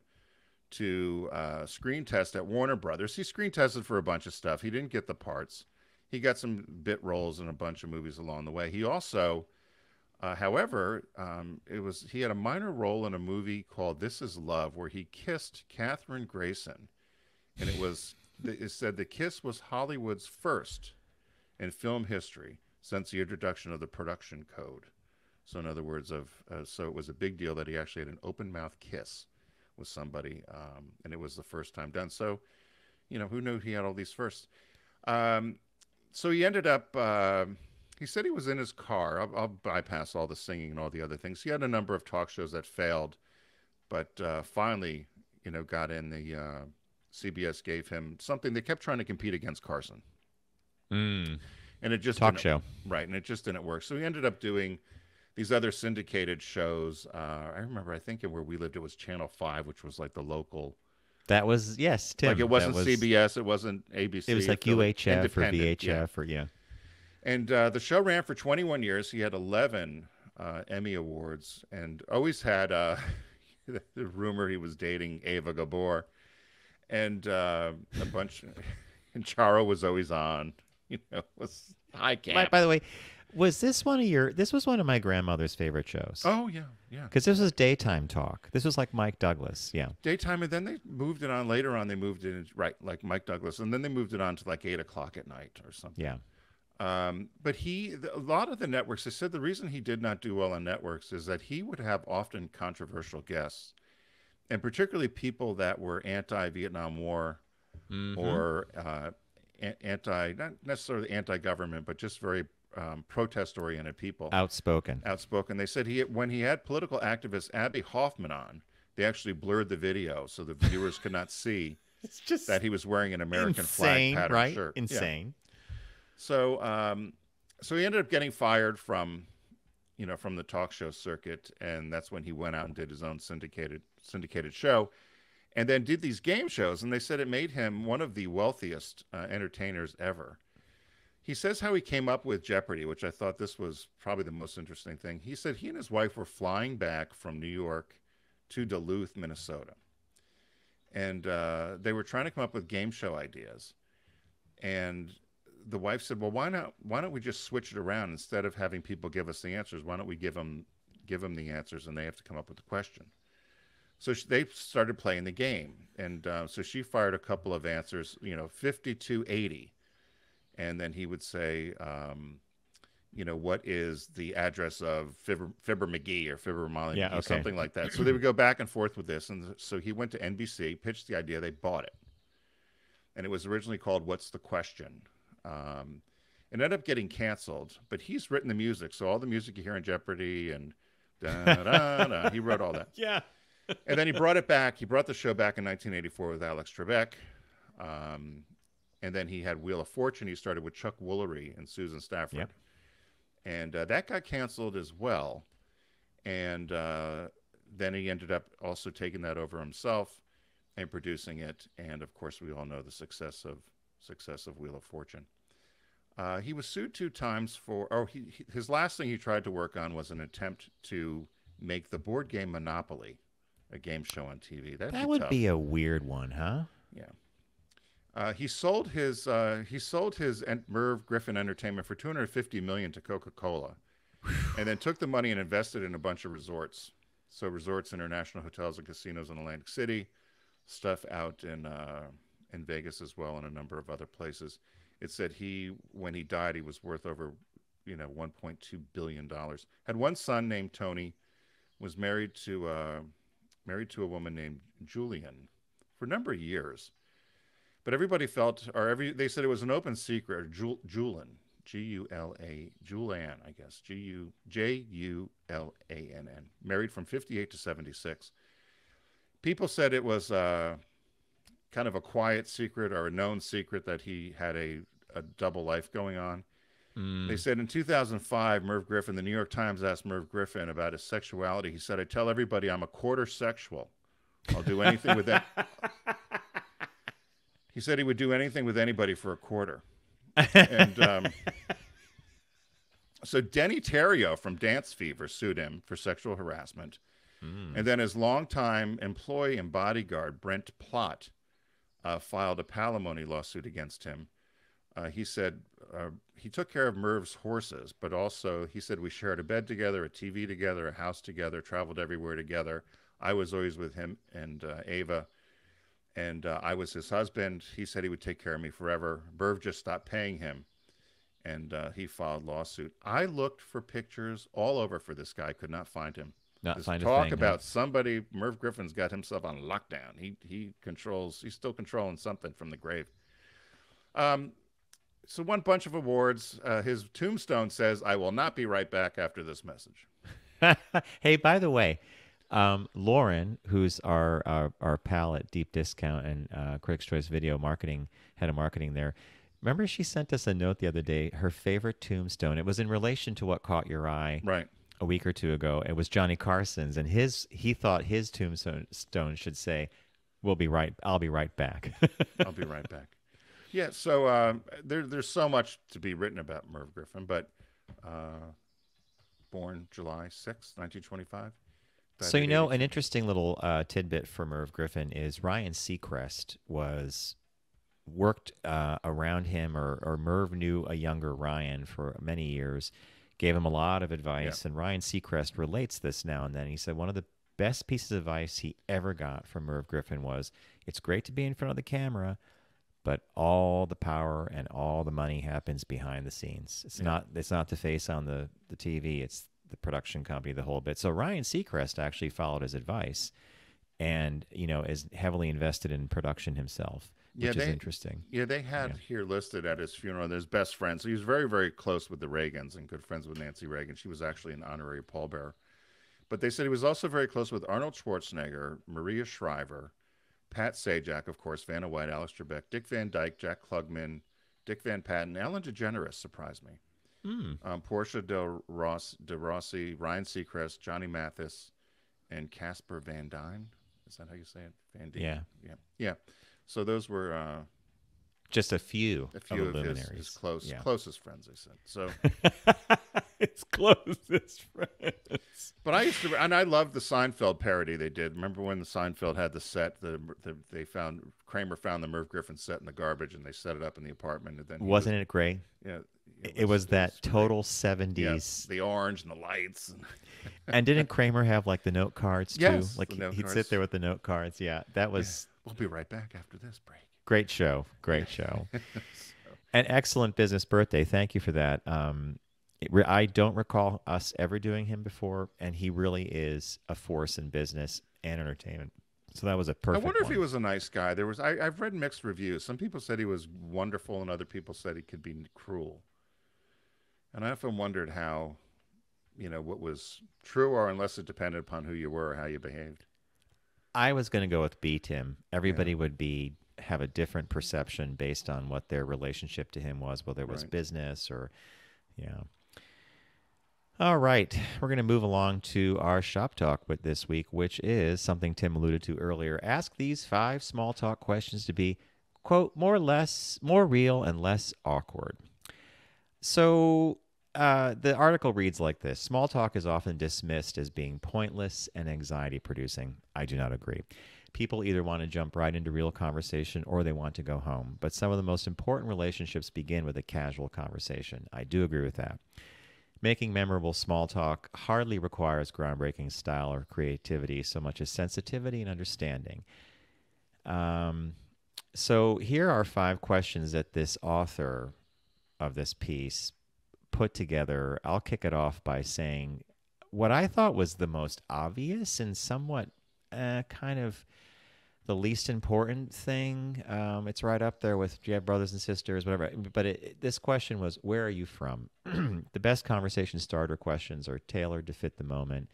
Speaker 3: to screen test at Warner Brothers. He screen tested for a bunch of stuff. He didn't get the parts. He got some bit roles in a bunch of movies along the way. He also... however, he had a minor role in a movie called This Is Love, where he kissed Katherine Grayson, and it said the kiss was Hollywood's first in film history since the introduction of the production code. So in other words, so it was a big deal that he actually had an open mouth kiss with somebody, and it was the first time done. So, who knew he had all these firsts? So he ended up. He said he was in his car. I'll bypass all the singing and all the other things. He had a number of talk shows that failed, but finally, got in. The CBS gave him something. They kept trying to compete against Carson, and it just
Speaker 1: talk show,
Speaker 3: right? And it just didn't work. So he ended up doing these other syndicated shows. I remember, I think where we lived, it was Channel 5, which was like the local.
Speaker 1: That was yes, Tim.
Speaker 3: Like it wasn't CBS, it wasn't ABC.
Speaker 1: It was like UHF or VHF or yeah.
Speaker 3: And the show ran for 21 years. He had 11 Emmy Awards, and always had the rumor he was dating Ava Gabor, and a bunch. And Charo was always on. Was high camp.
Speaker 1: By the way, was this one of your? This was one of my grandmother's favorite shows.
Speaker 3: Oh yeah, yeah.
Speaker 1: Because this was daytime talk. This was like Mike Douglas. Yeah.
Speaker 3: Daytime, and then they moved it on later on. They moved it right, like Mike Douglas, and then they moved it on to like 8 o'clock at night or something.
Speaker 1: Yeah.
Speaker 3: But a lot of the networks, they said the reason he did not do well on networks is that he would have often controversial guests, and particularly people that were anti-Vietnam War or not necessarily anti-government, but just very protest-oriented people.
Speaker 1: Outspoken.
Speaker 3: They said when he had political activist Abby Hoffman on, they actually blurred the video so the viewers could not see
Speaker 1: It's just
Speaker 3: that he was wearing an American
Speaker 1: insane,
Speaker 3: flag pattern
Speaker 1: right?
Speaker 3: shirt.
Speaker 1: Insane.
Speaker 3: Yeah. So he ended up getting fired from the talk show circuit, and that's when he went out and did his own syndicated show, and then did these game shows. And they said it made him one of the wealthiest entertainers ever. He says how he came up with Jeopardy, which I thought this was probably the most interesting thing. He said he and his wife were flying back from New York to Duluth, Minnesota, and they were trying to come up with game show ideas. And the wife said, "Well, why don't we just switch it around? Instead of having people give us the answers, why don't we give them the answers, and they have to come up with the question?" So they started playing the game, and so she fired a couple of answers, 5280, and then he would say, what is the address of Fibber McGee or Fibber Molly McGee,
Speaker 1: okay.
Speaker 3: something like that. So they would go back and forth with this, and so he went to NBC, pitched the idea, they bought it, and it was originally called "What's the Question?" It ended up getting canceled, but he's written the music, so all the music you hear in Jeopardy and da-da-da, he wrote all that.
Speaker 1: Yeah.
Speaker 3: And then he brought it back. He brought the show back in 1984 with Alex Trebek. And then he had Wheel of Fortune. He started with Chuck Woolery and Susan Stafford.
Speaker 1: Yep.
Speaker 3: And that got canceled as well. And then he ended up also taking that over himself and producing it. And, of course, we all know the success of Wheel of Fortune. He was sued 2 times for, his last thing he tried to work on was an attempt to make the board game Monopoly a game show on TV.
Speaker 1: That would
Speaker 3: tough.
Speaker 1: be a weird one, huh?
Speaker 3: Yeah. He sold his Merv Griffin Entertainment for $250 million to Coca-Cola, and then took the money and invested in a bunch of resorts. So resorts, international hotels, and casinos in Atlantic City, stuff out in Vegas as well, and a number of other places. It said when he died, he was worth over $1.2 billion. Had one son named Tony, was married to a woman named Julian for a number of years. But everybody they said it was an open secret. Julian, Julian, I guess, Julann, married from 58 to 76. People said it was kind of a quiet secret or a known secret that he had a double life going on. They said in 2005, Merv Griffin, the New York Times asked Merv Griffin about his sexuality. He said, "I tell everybody I'm a quarter sexual. I'll do anything with that." He said he would do anything with anybody for a quarter. And so Denny Terrio from Dance Fever sued him for sexual harassment. And then his longtime employee and bodyguard, Brent Plott, filed a palimony lawsuit against him. He said he took care of Merv's horses, but also he said we shared a bed together, a TV together, a house together, traveled everywhere together. I was always with him and Ava, and I was his husband. He said he would take care of me forever. Merv just stopped paying him, and he filed lawsuit. I looked for pictures all over for this guy, could not find him. Talk about somebody. Merv Griffin's got himself on lockdown. He's still controlling something from the grave. So one bunch of awards. His tombstone says, "I will not be right back after this message."
Speaker 1: Hey, by the way, Lauren, who's our pal at Deep Discount and Critics' Choice Video Marketing, head of marketing there, remember she sent us a note the other day, her favorite tombstone. It was in relation to what caught your eye.
Speaker 3: Right.
Speaker 1: A week or two ago. It was Johnny Carson's, and he thought his tombstone should say, I'll be right back."
Speaker 3: I'll be right back. Yeah, so there's so much to be written about Merv Griffin, but born July 6th, 1925.
Speaker 1: So,
Speaker 3: Died
Speaker 1: you
Speaker 3: at
Speaker 1: know, an
Speaker 3: 82.
Speaker 1: interesting little tidbit for Merv Griffin is Ryan Seacrest worked around him, or Merv knew a younger Ryan for many years, gave him a lot of advice, and Ryan Seacrest relates this now and then. He said one of the best pieces of advice he ever got from Merv Griffin was, it's great to be in front of the camera, but all the power and all the money happens behind the scenes. It's not the face on the TV, it's the production company, the whole bit. So Ryan Seacrest actually followed his advice and, you know, is heavily invested in production himself, which is interesting.
Speaker 3: Yeah, they had here listed at his funeral, and his best friend. So he was very, very close with the Reagans and good friends with Nancy Reagan. She was actually an honorary pallbearer. But they said he was also very close with Arnold Schwarzenegger, Maria Shriver, Pat Sajak, of course, Vanna White, Alex Trebek, Dick Van Dyke, Jack Klugman, Dick Van Patten, Ellen DeGeneres surprised me. Portia de Rossi, Ryan Seacrest, Johnny Mathis, and Casper Van Dyne. Is that how you say it? Van Dyne? Yeah. So those were
Speaker 1: just a few
Speaker 3: of
Speaker 1: the luminaries.
Speaker 3: his closest friends, they said. So
Speaker 1: his closest friends.
Speaker 3: But I used to, and I loved the Seinfeld parody they did. Remember when the Seinfeld had the set? Kramer found the Merv Griffin set in the garbage, and they set it up in the apartment. And then
Speaker 1: wasn't it great?
Speaker 3: Yeah.
Speaker 1: It was that total 70s.
Speaker 3: Yes, the orange and the lights.
Speaker 1: And didn't Kramer have like the note cards too?
Speaker 3: Yes,
Speaker 1: like
Speaker 3: he'd
Speaker 1: cards. Sit there with the note cards. Yeah, that was.
Speaker 3: Yeah. We'll be right back after this break.
Speaker 1: Great show. An excellent business birthday. Thank you for that. I don't recall us ever doing him before, and he really is a force in business and entertainment. So that was a perfect
Speaker 3: I wonder if
Speaker 1: one.
Speaker 3: he was a nice guy. I've read mixed reviews. Some people said he was wonderful, and other people said he could be cruel. And I often wondered how, what was true, or unless it depended upon who you were or how you behaved.
Speaker 1: I was going to go with B, Tim. Everybody would have a different perception based on what their relationship to him was, whether it was business or, All right. We're going to move along to our shop talk with this week, which is something Tim alluded to earlier. Ask these 5 small talk questions to be, quote, more real and less awkward. So the article reads like this. Small talk is often dismissed as being pointless and anxiety-producing. I do not agree. People either want to jump right into real conversation or they want to go home. But some of the most important relationships begin with a casual conversation. I do agree with that. Making memorable small talk hardly requires groundbreaking style or creativity so much as sensitivity and understanding. So here are 5 questions that this author of this piece put together. I'll kick it off by saying what I thought was the most obvious and somewhat kind of the least important thing. It's right up there with, do you have brothers and sisters, whatever. But this question was, where are you from? The best conversation starter questions are tailored to fit the moment,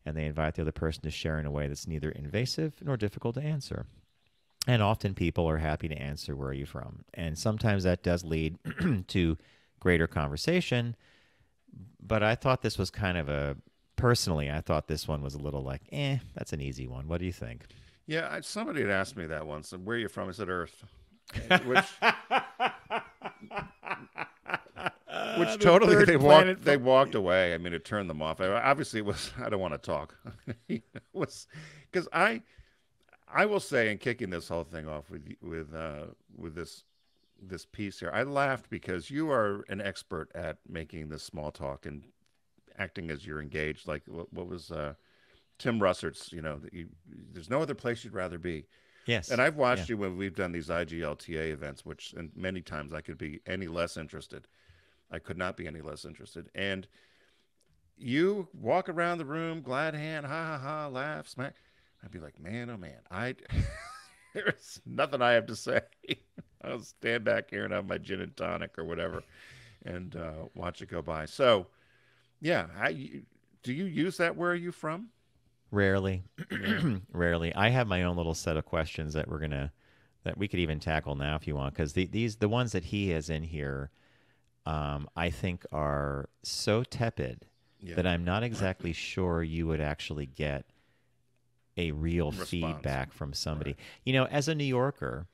Speaker 1: and they invite the other person to share in a way that's neither invasive nor difficult to answer. And often people are happy to answer, where are you from? And sometimes that does lead to greater conversation. But I thought this was kind of personally, I thought this one was a little like, that's an easy one. What do you think?
Speaker 3: Yeah, somebody had asked me that once. Where are you from? I said Earth. Which totally they walked away. I mean, it turned them off. Obviously, it was, I don't want to talk. It was because I will say, in kicking this whole thing off with this piece here, I laughed because you are an expert at making this small talk and acting as you're engaged. Like what was Tim Russert's? There's no other place you'd rather be.
Speaker 1: Yes.
Speaker 3: And I've watched you when we've done these IGLTA events, and many times I could be any less interested. I could not be any less interested. And you walk around the room, glad hand, ha ha ha, laugh, smack. I'd be like, man, oh man, there's nothing I have to say. I'll stand back here and have my gin and tonic or whatever, and watch it go by. So, yeah, do you use that? Where are you from?
Speaker 1: Rarely, rarely. I have my own little set of questions that that we could even tackle now if you want, because the ones that he has in here, I think are so tepid that I'm not exactly sure you would actually get a real feedback from somebody. Right. As a New Yorker,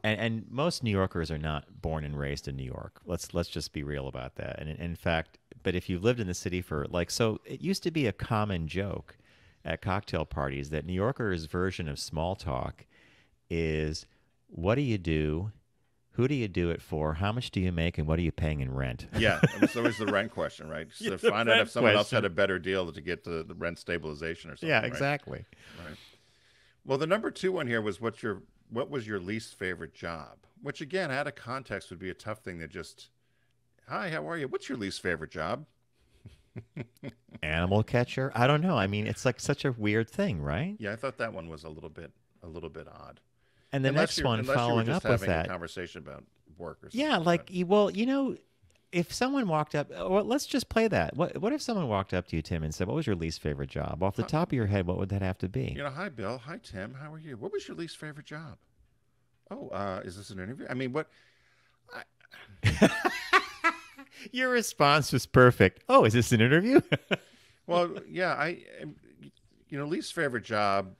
Speaker 1: and most New Yorkers are not born and raised in New York. Let's just be real about that. And in fact, but if you've lived in the city for like, so it used to be a common joke at cocktail parties that New Yorkers' version of small talk is, what do you do? Who do you do it for? How much do you make? And what are you paying in rent?
Speaker 3: Yeah, it's always the rent question, right? So
Speaker 1: Yeah, the
Speaker 3: find out
Speaker 1: rent
Speaker 3: if someone else
Speaker 1: question.
Speaker 3: had a better deal to get the rent stabilization or something.
Speaker 1: Yeah,
Speaker 3: right?
Speaker 1: exactly.
Speaker 3: Right. Well, the number 2 one here was what was your least favorite job? Which again, out of context, would be a tough thing to just, hi, how are you? What's your least favorite job?
Speaker 1: Animal catcher? I don't know. I mean, it's like such a weird thing, right?
Speaker 3: Yeah, I thought that one was a little bit odd.
Speaker 1: And the next one
Speaker 3: unless
Speaker 1: following
Speaker 3: you were
Speaker 1: up
Speaker 3: just
Speaker 1: with
Speaker 3: having
Speaker 1: that.
Speaker 3: a conversation about work or something.
Speaker 1: Yeah, like, well, if someone walked up, well, let's just play that. What if someone walked up to you, Tim, and said, what was your least favorite job? Off the top of your head, what would that have to be?
Speaker 3: Hi, Bill. Hi, Tim. How are you? What was your least favorite job? Oh, is this an interview? I mean, what?
Speaker 1: Your response was perfect. Oh, is this an interview?
Speaker 3: Well, yeah, least favorite job.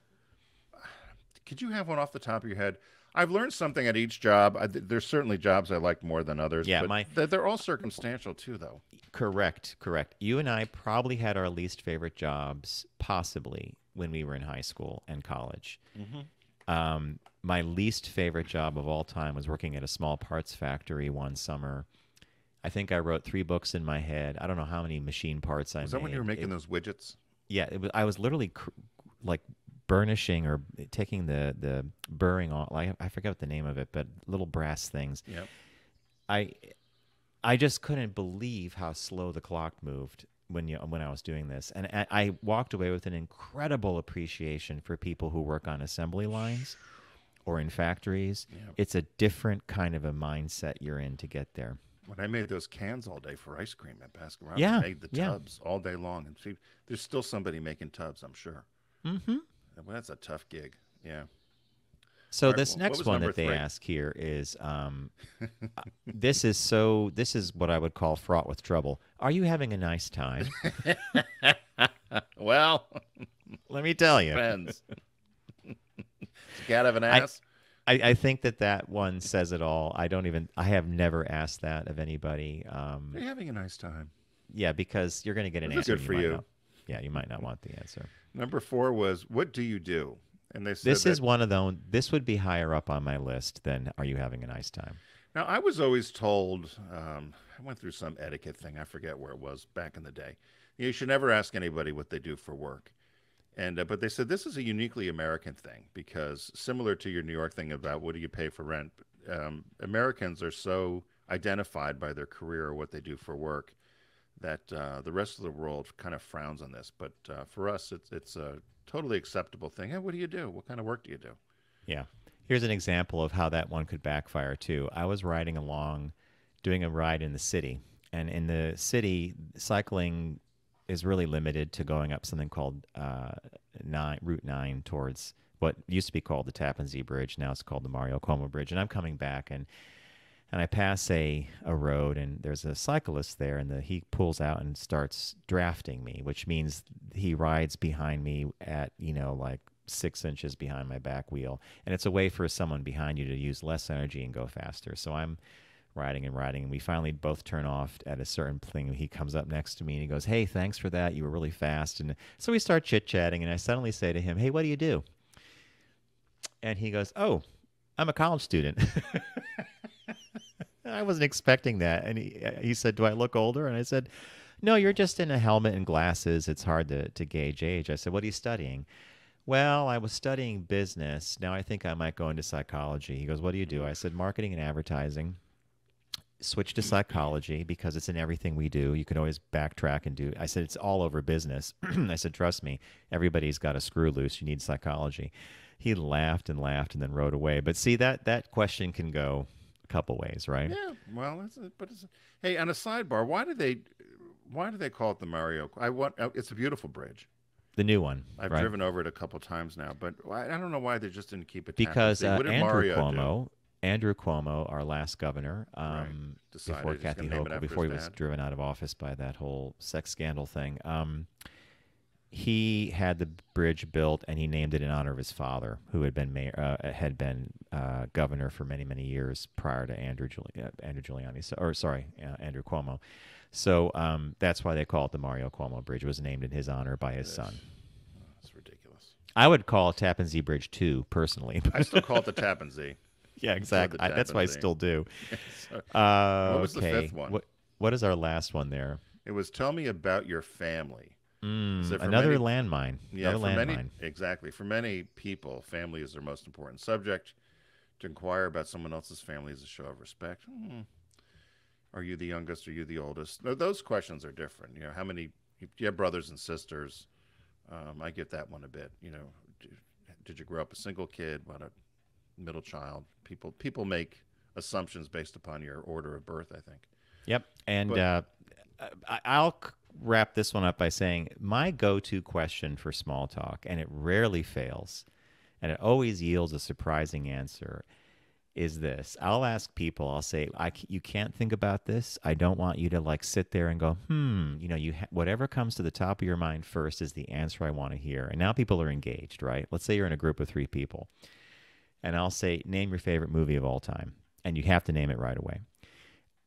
Speaker 3: Could you have one off the top of your head? I've learned something at each job. There's certainly jobs I like more than others.
Speaker 1: Yeah,
Speaker 3: but they're all circumstantial too, though.
Speaker 1: Correct. You and I probably had our least favorite jobs, possibly, when we were in high school and college. Mm-hmm. My least favorite job of all time was working at a small parts factory one summer. I think I wrote 3 books in my head. I don't know how many machine parts I made.
Speaker 3: Was that when you were making those widgets?
Speaker 1: Yeah, I was literally like burnishing or taking the burring off. I forget what the name of it, but little brass things.
Speaker 3: Yeah.
Speaker 1: I just couldn't believe how slow the clock moved when I was doing this, and I walked away with an incredible appreciation for people who work on assembly lines or in factories.
Speaker 3: Yeah.
Speaker 1: It's a different kind of a mindset you're in to get there.
Speaker 3: When I made those cans all day for ice cream at Baskin Robbins,
Speaker 1: Yeah,
Speaker 3: I made the tubs all day long. And see, there's still somebody making tubs, I'm sure.
Speaker 1: Mm-hmm.
Speaker 3: Well, that's a tough gig. Yeah.
Speaker 1: So
Speaker 3: All right,
Speaker 1: this
Speaker 3: what
Speaker 1: next
Speaker 3: was
Speaker 1: one
Speaker 3: number
Speaker 1: that they
Speaker 3: 3?
Speaker 1: ask here is, this is what I would call fraught with trouble. Are you having a nice time?
Speaker 3: Well,
Speaker 1: Let me tell you.
Speaker 3: depends. Does a cat have an ass?
Speaker 1: I think that one says it all. I have never asked that of anybody.
Speaker 3: Are you having a nice time?
Speaker 1: Yeah, because you're going to get an
Speaker 3: This is
Speaker 1: answer.
Speaker 3: good for
Speaker 1: might
Speaker 3: you.
Speaker 1: not- yeah, you might not want the answer.
Speaker 3: Number 4 was, what do you do? And they said
Speaker 1: This is one of those. This would be higher up on my list than are you having a nice time?
Speaker 3: Now, I was always told, I went through some etiquette thing. I forget where it was back in the day. You should never ask anybody what they do for work. And but they said this is a uniquely American thing because similar to your New York thing about what do you pay for rent, Americans are so identified by their career or what they do for work that the rest of the world kind of frowns on this. But for us, it's a totally acceptable thing. Hey, what do you do? What kind of work do you do?
Speaker 1: Yeah. Here's an example of how that one could backfire too. I was riding along, doing a ride in the city, and in the city, cycling is really limited to going up something called Route 9 towards what used to be called the Tappan Zee Bridge. Now it's called the Mario Cuomo Bridge. And I'm coming back, and I pass a road, and there's a cyclist there, and he pulls out and starts drafting me, which means he rides behind me at, like 6 inches behind my back wheel. And it's a way for someone behind you to use less energy and go faster. So I'm riding, and we finally both turn off at a certain thing. He comes up next to me, and he goes, "Hey, thanks for that. You were really fast." And so we start chit-chatting, and I suddenly say to him, "Hey, what do you do?" And he goes, "Oh, I'm a college student." I wasn't expecting that. And he said, "Do I look older?" And I said, "No, you're just in a helmet and glasses. It's hard to gauge age." I said, "What are you studying?" "Well, I was studying business. Now I think I might go into psychology." He goes, "What do you do?" I said, "Marketing and advertising." Switch to psychology because it's in everything we do. You can always backtrack and do. I said, "It's all over business." I said, "Trust me, everybody's got a screw loose. You need psychology." He laughed and then rode away. But see, that question can go a couple ways, right?
Speaker 3: Yeah, well, hey, on a sidebar, why do they call it the Mario? It's a beautiful bridge.
Speaker 1: The new one.
Speaker 3: I've
Speaker 1: right?
Speaker 3: driven over it a couple times now, but I don't know why they just didn't keep it.
Speaker 1: Because
Speaker 3: what did Mario do?
Speaker 1: Andrew Cuomo, our last governor,
Speaker 3: Decided
Speaker 1: before
Speaker 3: he's
Speaker 1: Kathy
Speaker 3: gonna name it
Speaker 1: Hochul,
Speaker 3: after
Speaker 1: before he
Speaker 3: his
Speaker 1: was
Speaker 3: dad.
Speaker 1: driven out of office by that whole sex scandal thing, he had the bridge built, and he named it in honor of his father, who had been governor for many, many years prior to Andrew Giuliani, Andrew Cuomo. So that's why they call it the Mario Cuomo Bridge. It was named in his honor by his son.
Speaker 3: That's ridiculous.
Speaker 1: I would call Tappan Zee Bridge 2, personally.
Speaker 3: I still call it the Tappan Zee.
Speaker 1: Yeah, exactly. That's what I still do.
Speaker 3: What was the fifth one?
Speaker 1: What is our last one there?
Speaker 3: It was tell me about your family.
Speaker 1: Another landmine.
Speaker 3: Yeah,
Speaker 1: another
Speaker 3: landmine. Exactly. For many people, family is their most important subject. To inquire about someone else's family is a show of respect. Are you the youngest? Are you the oldest? No, those questions are different. You know, how many? Do you have brothers and sisters? I get that one a bit. You know, did you grow up a single kid? What a middle child? People make assumptions based upon your order of birth, I think.
Speaker 1: Yep. And I'll wrap this one up by saying my go-to question for small talk, and it rarely fails, and it always yields a surprising answer, is this. I'll ask people, I'll say, you can't think about this. I don't want you to like sit there and go, whatever comes to the top of your mind first is the answer I want to hear. And now people are engaged, right? Let's say you're in a group of 3 people. And I'll say, name your favorite movie of all time. And you have to name it right away.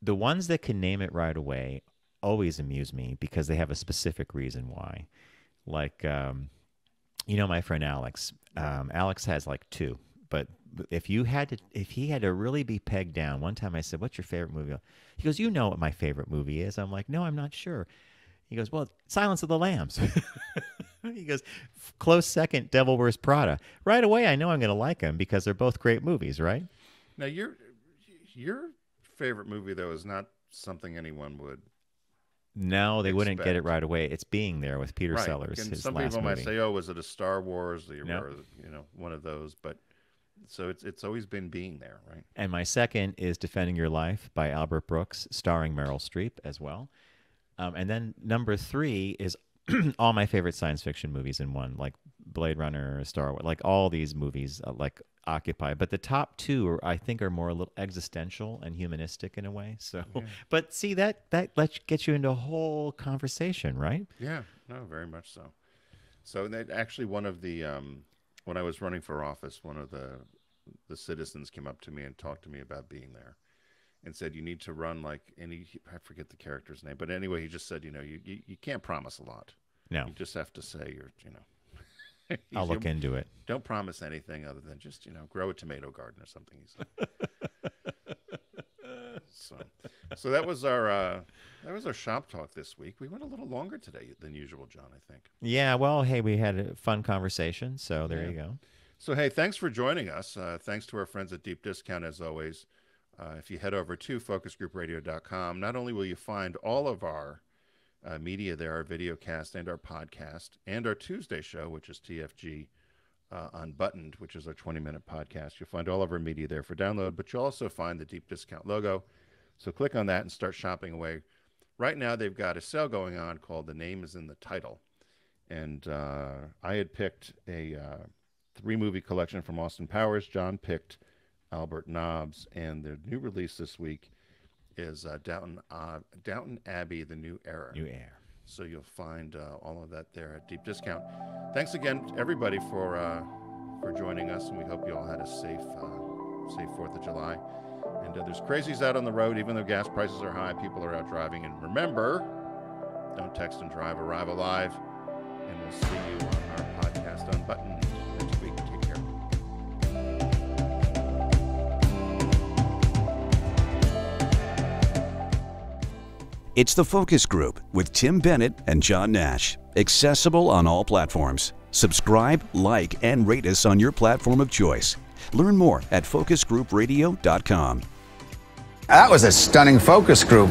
Speaker 1: The ones that can name it right away always amuse me because they have a specific reason why. Like, my friend Alex. Alex has like 2. But if he had to really be pegged down, one time I said, "What's your favorite movie?" He goes, "You know what my favorite movie is." I'm like, "No, I'm not sure." He goes, "Well, Silence of the Lambs." He goes, "Close second, Devil Wears Prada." Right away, I know I'm going to like them because they're both great movies, right?
Speaker 3: Now, your favorite movie, though, is not something anyone would.
Speaker 1: No, they wouldn't get it right away. It's Being There with Peter Sellers.
Speaker 3: And
Speaker 1: his
Speaker 3: some
Speaker 1: last
Speaker 3: people
Speaker 1: movie.
Speaker 3: might say, "Oh, was it a Star Wars?"
Speaker 1: Nope.
Speaker 3: Or one of those, but. So it's always been Being There, right?
Speaker 1: And my second is Defending Your Life by Albert Brooks, starring Meryl Streep as well. And then number 3 is all my favorite science fiction movies in one, like Blade Runner, Star Wars, like all these movies occupy. But the top 2 I think are more a little existential and humanistic in a way. So, yeah. But see that gets you into a whole conversation, right?
Speaker 3: Yeah, no, very much so. So that actually one of the when I was running for office, one of the citizens came up to me and talked to me about Being There and said, you need to run I forget the character's name, but anyway, he just said, you can't promise a lot.
Speaker 1: No.
Speaker 3: You just have to say
Speaker 1: I'll look into it.
Speaker 3: Don't promise anything other than just, grow a tomato garden or something, he said. So that was our shop talk this week. We went a little longer today than usual, John, I think.
Speaker 1: Yeah, well, hey, we had a fun conversation, so there you go.
Speaker 3: So, hey, thanks for joining us. Thanks to our friends at Deep Discount, as always. If you head over to focusgroupradio.com, not only will you find all of our media there, our video cast and our podcast, and our Tuesday show, which is TFG Unbuttoned, which is our 20-minute podcast. You'll find all of our media there for download, but you'll also find the Deep Discount logo. So click on that and start shopping away. Right now, they've got a sale going on called The Name is in the Title. And I had picked a 3-movie collection from Austin Powers. John picked Albert Nobbs. And the new release this week is Downton Abbey, The New Era.
Speaker 1: New Era.
Speaker 3: So you'll find all of that there at Deep Discount. Thanks again, everybody, for joining us. And we hope you all had a safe 4th of July. And there's crazies out on the road, even though gas prices are high, people are out driving. And remember, don't text and drive, arrive alive. And we'll see you on our podcast Unbuttoned next week. Take care.
Speaker 2: It's The Focus Group with Tim Bennett and John Nash. Accessible on all platforms. Subscribe, like, and rate us on your platform of choice. Learn more at focusgroupradio.com.
Speaker 4: That was a stunning focus group.